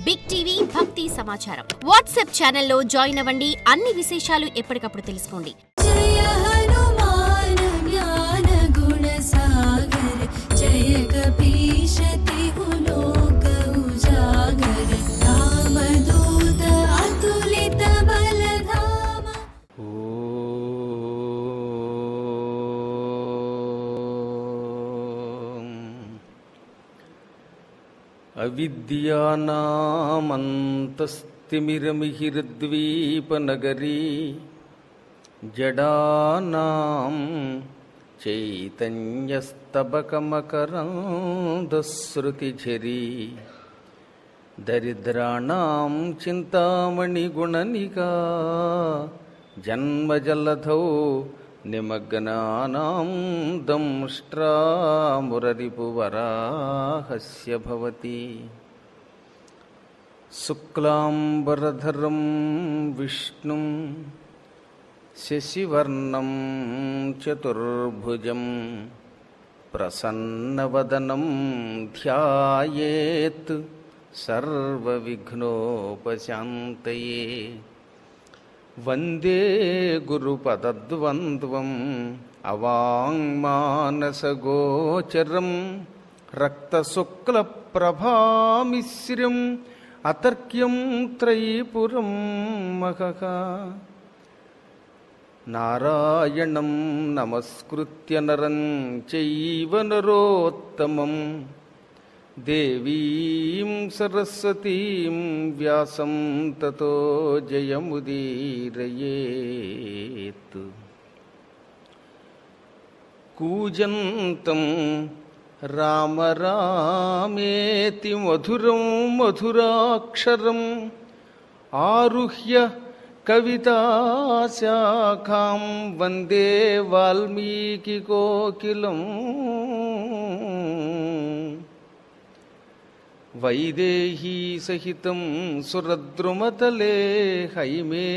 Big TV భక్తి సమాచారం WhatsApp ఛానల్లో జాయిన్ అవ్వండి. అన్ని విశేషాలు ఎప్పటికప్పుడు తెలుసుకోండి. జయ హనుమాన్ జ్ఞాన గుణ సాగర జయ కపీశ తిహు లోక ఉజాగర రామదూత అతులిత బలధామ. అవిద్యానామంతస్తిమిరమిహిరద్వీపనగరీ జడానాం చైతన్యస్తబకమకరందశ్రుతిఝరీ దరిద్రాణాం చింతామణిగుణనికా జన్మజలధౌ నిమగ్నానాం దంష్ట్రామురరిపువరాహస్య భవతి. శుక్లాంబరధరం విష్ణుం శశివర్ణం చతుర్భుజం ప్రసన్నవదనం ధ్యాయేత్ సర్వవిఘ్నోపశాంతయే. వందే గురుపదద్వంద్వం అవాంగ్మానసగోచరం రక్తశుక్లప్రభామిశ్రం అతర్క్యం త్రైపురం మహః. నారాయణం నమస్కృత్య నరం చైవ నరోత్తమం దేవీం సరస్వతీం వ్యాసం తతో జయముదీరయేత్. కూజంతం రామ రామేతి మధురం మధురాక్షరం ఆరుహ్య కవితాశాఖాం వందే వాల్మీకి కోకిలం. వైదేహీ సహితం సురద్రుమతలే హైమే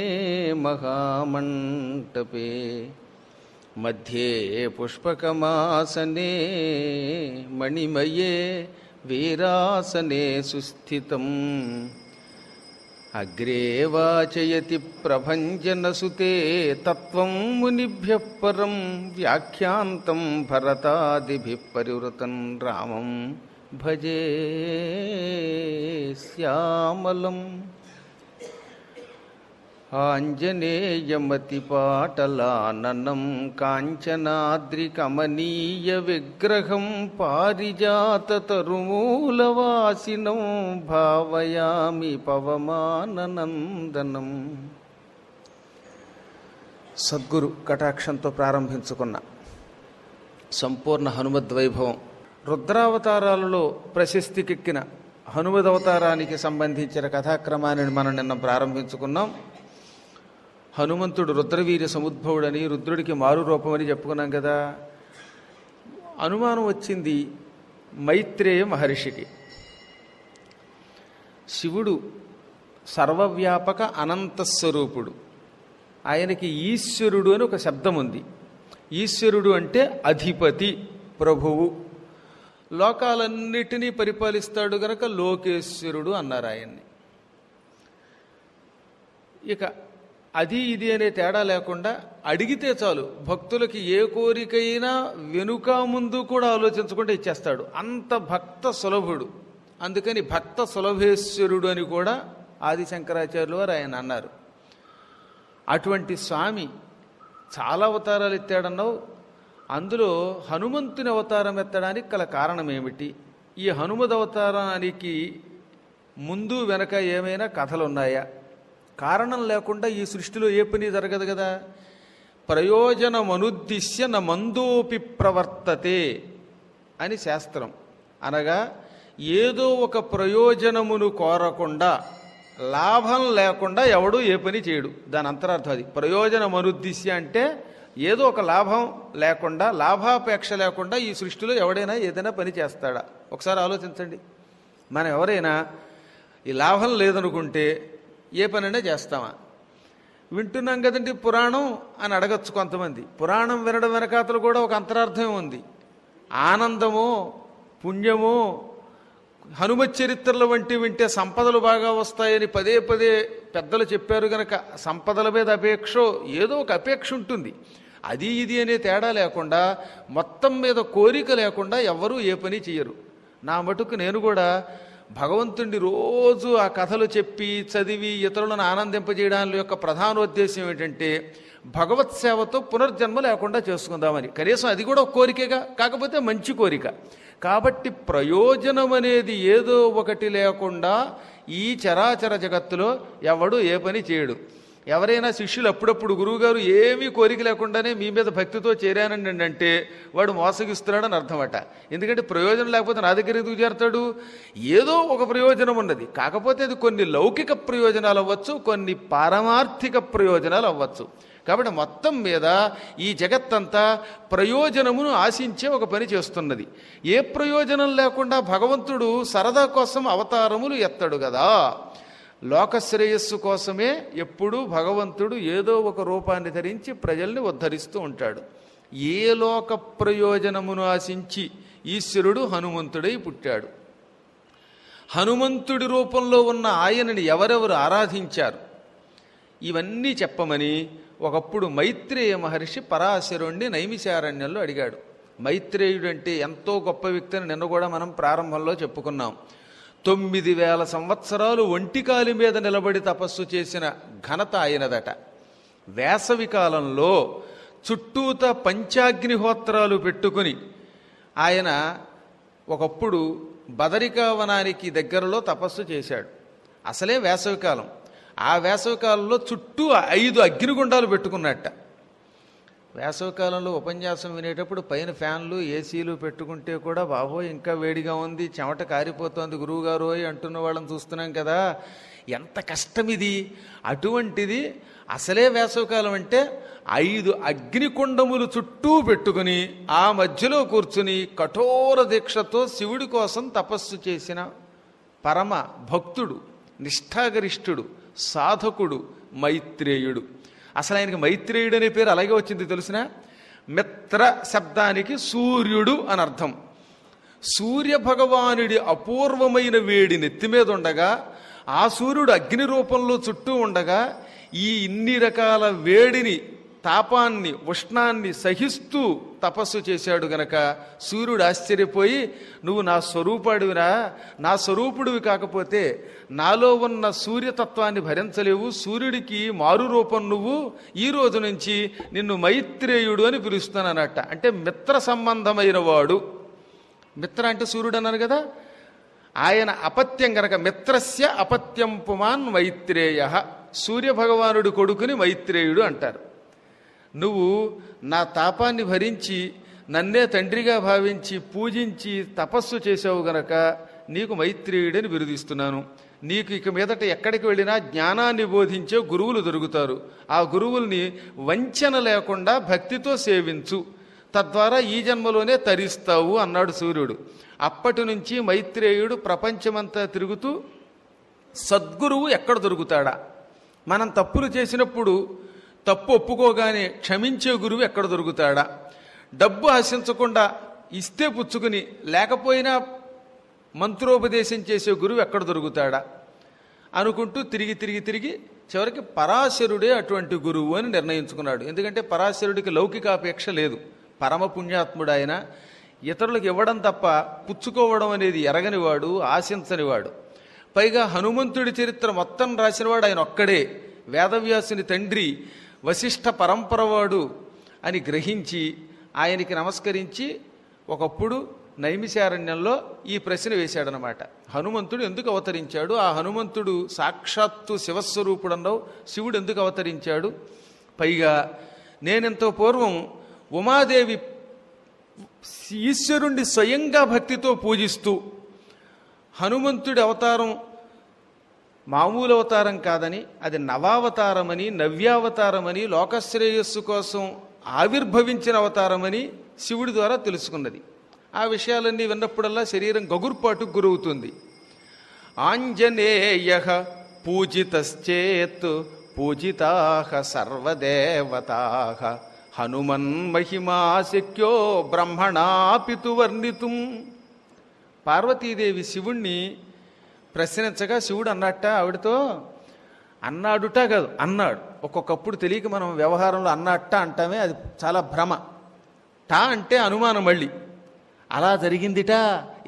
మహామంటపే మధ్యే పుష్పకమాసనే మణిమయే వీరాసనే సుస్థితం. అగ్రే వాచయతి ప్రభంజనసుతే తత్వం మునిభ్యః పరం వ్యాఖ్యాంతం భరతాదిభిః పరివృతం రామం భజే శ్యామలం. ఆంజనేయమతిపాటలాననం కాంచనాద్రికమనీయ విగ్రహం పారిజాతతరుమూలవాసినం భావయామి పవమాననందనం. సద్గురు కటాక్షంతో ప్రారంభించుకున్న సంపూర్ణ హనుమద్వైభవం రుద్రావతారాలలో ప్రశస్తికెక్కిన హనుమదవతారానికి సంబంధించిన కథాక్రమాన్ని మనం నిన్న ప్రారంభించుకున్నాం. హనుమంతుడు రుద్రవీర్య సముద్భవుడని రుద్రుడికి మారు రూపమని చెప్పుకున్నాం కదా. అనుమానం వచ్చింది మైత్రేయ మహర్షికి. శివుడు సర్వవ్యాపక అనంతస్వరూపుడు. ఆయనకి ఈశ్వరుడు అని ఒక శబ్దం ఉంది. ఈశ్వరుడు అంటే అధిపతి, ప్రభువు, లోకాలన్నిటినీ పరిపాలిస్తాడు గనక లోకేశ్వరుడు అన్నారు ఆయన్ని. ఇక అది ఇది అనే తేడా లేకుండా అడిగితే చాలు భక్తులకి ఏ కోరికైనా వెనుక ముందు కూడా ఆలోచించకుండా ఇచ్చేస్తాడు. అంత భక్త సులభుడు. అందుకని భక్త సులభేశ్వరుడు అని కూడా ఆది శంకరాచార్యులు వారు ఆయన అన్నారు. అటువంటి స్వామి చాలా అవతారాలు ఎత్తాడన్నావు. అందులో హనుమంతుని అవతారం ఎత్తడానికి గల కారణం ఏమిటి? ఈ హనుమద్ అవతారానికి ముందు వెనక ఏమైనా కథలు ఉన్నాయా? కారణం లేకుండా ఈ సృష్టిలో ఏ పని జరగదు కదా. ప్రయోజనమనుద్దిశ్య న మందోపి ప్రవర్తతే అని శాస్త్రం. అనగా ఏదో ఒక ప్రయోజనమును కోరకుండా, లాభం లేకుండా ఎవడు ఏ పని చేయడు. దాని అంతరార్థం అది. ప్రయోజనమనుద్దిశ్య అంటే ఏదో ఒక లాభం లేకుండా, లాభాపేక్ష లేకుండా ఈ సృష్టిలో ఎవడైనా ఏదైనా పని చేస్తాడా? ఒకసారి ఆలోచించండి. మనం ఎవరైనా ఈ లాభం లేదనుకుంటే ఏ పనైనా చేస్తామా? వింటున్నాం కదండి పురాణం అని అడగచ్చు కొంతమంది. పురాణం వినడం వెనకాతలు కూడా ఒక అంతరార్థం ఉంది. ఆనందమో పుణ్యమో హనుమత్ చరిత్రల వంటి వింటే సంపదలు బాగా వస్తాయని పదే పదే పెద్దలు చెప్పారు గనక సంపదల మీద అపేక్ష ఏదో ఒక అపేక్ష ఉంటుంది. అది ఇది అనే తేడా లేకుండా మొత్తం మీద కోరిక లేకుండా ఎవ్వరూ ఏ పని చెయ్యరు. నా మటుకు నేను కూడా భగవంతుడిని రోజు ఆ కథలు చెప్పి చదివి ఇతరులను ఆనందింపజేయడం యొక్క ప్రధానోద్దేశం ఏంటంటే భగవత్ సేవతో పునర్జన్మ లేకుండా చేసుకుందామని. కనీసం అది కూడా ఒక కోరికగా, కాకపోతే మంచి కోరిక. కాబట్టి ప్రయోజనం అనేది ఏదో ఒకటి లేకుండా ఈ చరాచర జగత్తులో ఎవడు ఏ పని చేయడు. ఎవరైనా శిష్యులు అప్పుడప్పుడు గురువుగారు ఏమీ కోరిక లేకుండానే మీ మీద భక్తితో చేరానండి అంటే వాడు మోసగిస్తున్నాడని అర్థమట. ఎందుకంటే ప్రయోజనం లేకపోతే నా దగ్గర ఎందుకు చేరతాడు? ఏదో ఒక ప్రయోజనం ఉన్నది, కాకపోతే అది కొన్ని లౌకిక ప్రయోజనాలు అవ్వచ్చు, కొన్ని పారమార్థిక ప్రయోజనాలు అవ్వచ్చు. కాబట్టి మొత్తం మీద ఈ జగత్తంతా ప్రయోజనమును ఆశించే ఒక పని చేస్తున్నది. ఏ ప్రయోజనం లేకుండా భగవంతుడు సరదా కోసం అవతారములు ఎత్తడు కదా. లోకశ్రేయస్సు కోసమే ఎప్పుడూ భగవంతుడు ఏదో ఒక రూపాన్ని ధరించి ప్రజల్ని ఉద్ధరిస్తూ ఉంటాడు. ఏ లోక ప్రయోజనమును ఆశించి ఈశ్వరుడు హనుమంతుడై పుట్టాడు. హనుమంతుడి రూపంలో ఉన్న ఆయనని ఎవరెవరు ఆరాధించారు ఇవన్నీ చెప్పమని ఒకప్పుడు మైత్రేయ మహర్షి పరాశరుణ్ణి నైమిషారణ్యంలో అడిగాడు. మైత్రేయుడు అంటే ఎంతో గొప్ప వ్యక్తి అని నిన్న కూడా మనం ప్రారంభంలో చెప్పుకున్నాం. 9,000 సంవత్సరాలు ఒంటికాలి మీద నిలబడి తపస్సు చేసిన ఘనత ఆయనదట. వేసవి కాలంలో చుట్టూత పంచాగ్నిహోత్రాలు పెట్టుకుని ఆయన ఒకప్పుడు బదరికావనానికి దగ్గరలో తపస్సు చేశాడు. అసలే వేసవికాలం. ఆ వేసవికాలంలో చుట్టూ 5 అగ్నిగుండాలు పెట్టుకున్నట్ట. వేసవికాలంలో ఉపన్యాసం వినేటప్పుడు పైన ఫ్యాన్లు ఏసీలు పెట్టుకుంటే కూడా బాబో ఇంకా వేడిగా ఉంది, చెమట కారిపోతుంది గురువుగారు అంటున్న వాళ్ళని చూస్తున్నాం కదా, ఎంత కష్టం ఇది. అటువంటిది అసలే వేసవికాలం అంటే 5 అగ్నికుండములు చుట్టూ పెట్టుకుని ఆ మధ్యలో కూర్చుని కఠోర దీక్షతో శివుడి కోసం తపస్సు చేసిన పరమ భక్తుడు, నిష్ఠాగరిష్ఠుడు, సాధకుడు మైత్రేయుడు. అసలు ఆయనకి మైత్రేయుడు అనే పేరు అలాగే వచ్చింది తెలుసిన. మిత్ర శబ్దానికి సూర్యుడు అని అర్థం. సూర్య భగవానుడి అపూర్వమైన వేడి నెత్తి మీద ఉండగా ఆ సూర్యుడు అగ్ని రూపంలో చుట్టూ ఉండగా ఈ ఇన్ని రకాల వేడిని, తాపాన్ని, ఉష్ణాన్ని సహిస్తూ తపస్సు చేశాడు గనక సూర్యుడు ఆశ్చర్యపోయి, నువ్వు నా స్వరూపాడివిరా, నా స్వరూపుడివి కాకపోతే నాలో ఉన్న సూర్యతత్వాన్ని భరించలేవు, సూర్యుడికి మారు రూపం నువ్వు, ఈ రోజు నుంచి నిన్ను మైత్రేయుడు అని పిలుస్తానన్నట్ట. అంటే మిత్ర సంబంధమైన వాడు. మిత్ర అంటే సూర్యుడు అన్నారు కదా, ఆయన అపత్యం గనక మిత్రస్య అపత్యం పుమాన్ మైత్రేయ, సూర్యభగవానుడి కొడుకుని మైత్రేయుడు అంటారు. నువ్వు నా తాపాన్ని భరించి నన్నే తండ్రిగా భావించి పూజించి తపస్సు చేసావు గనక నీకు మైత్రేయుడని బిరుదిస్తున్నాను. నీకు ఇక మీదట ఎక్కడికి వెళ్ళినా జ్ఞానాన్ని బోధించే గురువులు దొరుకుతారు. ఆ గురువుల్ని వంచన లేకుండా భక్తితో సేవించు, తద్వారా ఈ జన్మలోనే తరిస్తావు అన్నాడు సూర్యుడు. అప్పటి నుంచి మైత్రేయుడు ప్రపంచమంతా తిరుగుతూ సద్గురువు ఎక్కడ దొరుకుతాడా, మనం తప్పులు చేసినప్పుడు తప్పు ఒప్పుకోగానే క్షమించే గురువు ఎక్కడ దొరుకుతాడా, డబ్బు ఆశించకుండా ఇస్తే పుచ్చుకుని లేకపోయినా మంత్రోపదేశం చేసే గురువు ఎక్కడ దొరుకుతాడా అనుకుంటూ తిరిగి తిరిగి తిరిగి చివరికి పరాశరుడే అటువంటి గురువు అని నిర్ణయించుకున్నాడు. ఎందుకంటే పరాశరుడికి లౌకికాపేక్ష లేదు, పరమ పుణ్యాత్ముడు ఆయన. ఇతరులకు ఇవ్వడం తప్ప పుచ్చుకోవడం అనేది ఎరగనివాడు, ఆశించనివాడు. పైగా హనుమంతుడి చరిత్ర మొత్తం రాసినవాడు ఆయన ఒక్కడే. వేదవ్యాసుని తండ్రి వశిష్ఠ పరంపరవాడు అని గ్రహించి ఆయనకి నమస్కరించి ఒకప్పుడు నైమిషారణ్యంలో ఈ ప్రశ్న వేశాడనమాట. హనుమంతుడు ఎందుకు అవతరించాడు, ఆ హనుమంతుడు సాక్షాత్తు శివస్వరూపుడన్నావు, శివుడు ఎందుకు అవతరించాడు, పైగా నేనెంతో పూర్వం ఉమాదేవి ఈశ్వరుణ్ణి స్వయంగా భక్తితో పూజిస్తూ హనుమంతుడి అవతారం మామూలు అవతారం కాదని, అది నవావతారమని, నవ్యావతారమని, లోకశ్రేయస్సు కోసం ఆవిర్భవించిన అవతారమని శివుడి ద్వారా తెలుసుకున్నది. ఆ విషయాలన్నీ విన్నప్పుడల్లా శరీరం గగుర్పాటుకు గురవుతుంది. ఆంజనేయ పూజితశ్చేత్ పూజితాః సర్వదేవతాః హనుమన్ మహిమా శక్యో బ్రహ్మణాపితు వర్ణితుం. పార్వతీదేవి శివుణ్ణి ప్రశ్నించగా శివుడు అన్నట్ట ఆవిడతో, అన్నాడుట కాదు అన్నాడు. ఒక్కొక్కప్పుడు తెలియక మనం వ్యవహారంలో అన్నట్ట అంటామే, అది చాలా భ్రమ. టా అంటే అనుమానం, మళ్ళీ అలా జరిగిందిట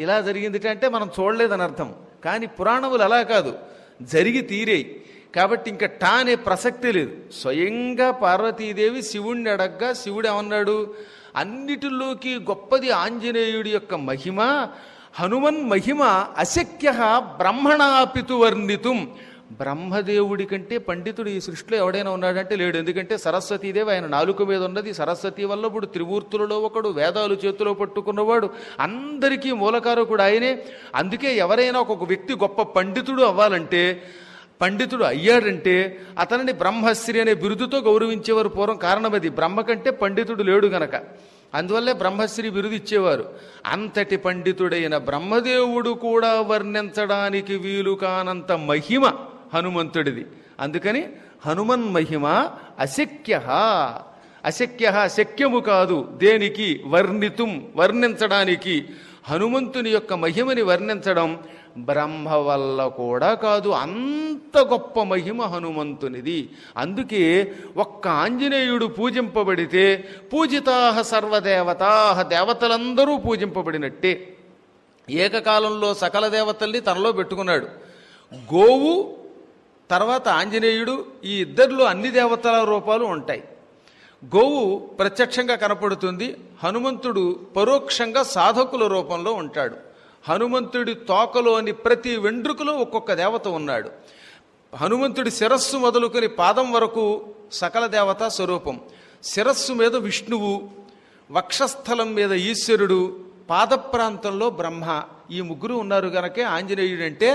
ఇలా జరిగిందిట అంటే మనం చూడలేదని అర్థం. కానీ పురాణములు అలా కాదు, జరిగి తీరేయి. కాబట్టి ఇంకా టా అనే ప్రసక్తే లేదు. స్వయంగా పార్వతీదేవి శివుణ్ణి అడగ్గా శివుడు ఏమన్నాడు, అన్నిటిలోకి గొప్పది ఆంజనేయుడి యొక్క మహిమ, హనుమన్ మహిమ అశక్య బ్రహ్మణాపితు వర్ణితుం. బ్రహ్మదేవుడి కంటే పండితుడు ఈ సృష్టిలో ఎవడైనా ఉన్నాడంటే లేడు. ఎందుకంటే సరస్వతీదేవి ఆయన నాలుక మీద ఉన్నది. సరస్వతి వల్లభుడు, త్రిమూర్తులలో ఒకడు, వేదాలు చేతిలో పట్టుకున్నవాడు, అందరికీ మూలకారకుడు ఆయనే. అందుకే ఎవరైనా ఒక వ్యక్తి గొప్ప పండితుడు అవ్వాలంటే, పండితుడు అయ్యాడంటే అతనిని బ్రహ్మశ్రీ అనే బిరుదుతో గౌరవించేవారు పూర్వం. కారణం అది, బ్రహ్మ కంటే పండితుడు లేడు గనక. అందువల్లే బ్రహ్మశ్రీ బిరుదు ఇచ్చేవారు. అంతటి పండితుడైన బ్రహ్మదేవుడు కూడా వర్ణించడానికి వీలు కానంత మహిమ హనుమంతుడిది. అందుకని హనుమన్ మహిమ అశక్య, అశక్య శక్యము కాదు దేనికి, వర్ణితుం వర్ణించడానికి. హనుమంతుని యొక్క మహిమని వర్ణించడం బ్రహ్మ వల్ల కూడా కాదు, అంత గొప్ప మహిమ హనుమంతునిది. అందుకే ఒక్క ఆంజనేయుడు పూజింపబడితే పూజితాహ సర్వదేవతా, దేవతలందరూ పూజింపబడినట్టే. ఏకకాలంలో సకల దేవతల్ని తనలో పెట్టుకున్నాడు. గోవు తర్వాత ఆంజనేయుడు, ఈ ఇద్దరిలో అన్ని దేవతల రూపాలు ఉంటాయి. గోవు ప్రత్యక్షంగా కనపడుతుంది, హనుమంతుడు పరోక్షంగా సాధకుల రూపంలో ఉంటాడు. హనుమంతుడి తోకలోని ప్రతి వెండ్రుకలో ఒక్కొక్క దేవత ఉన్నాడు. హనుమంతుడి శిరస్సు మొదలుకొని పాదం వరకు సకల దేవతా స్వరూపం. శిరస్సు మీద విష్ణువు, వక్షస్థలం మీద ఈశ్వరుడు, పాద ప్రాంతంలో బ్రహ్మ. ఈ ముగ్గురు ఉన్నారు గనకే ఆంజనేయుడు అంటే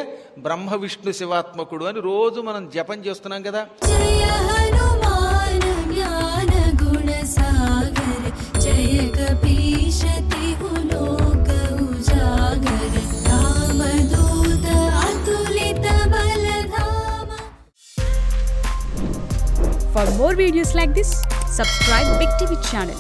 బ్రహ్మ విష్ణు శివాత్మకుడు అని రోజు మనం జపం చేస్తున్నాం కదా. జయ హనుమాన్ జ్ఞాన గుణ సాగర, జయ కపీశ తిహు లోక ఉజాగర, రామదూత అతులిత బలధామ. For more videos like this, subscribe Big TV channel.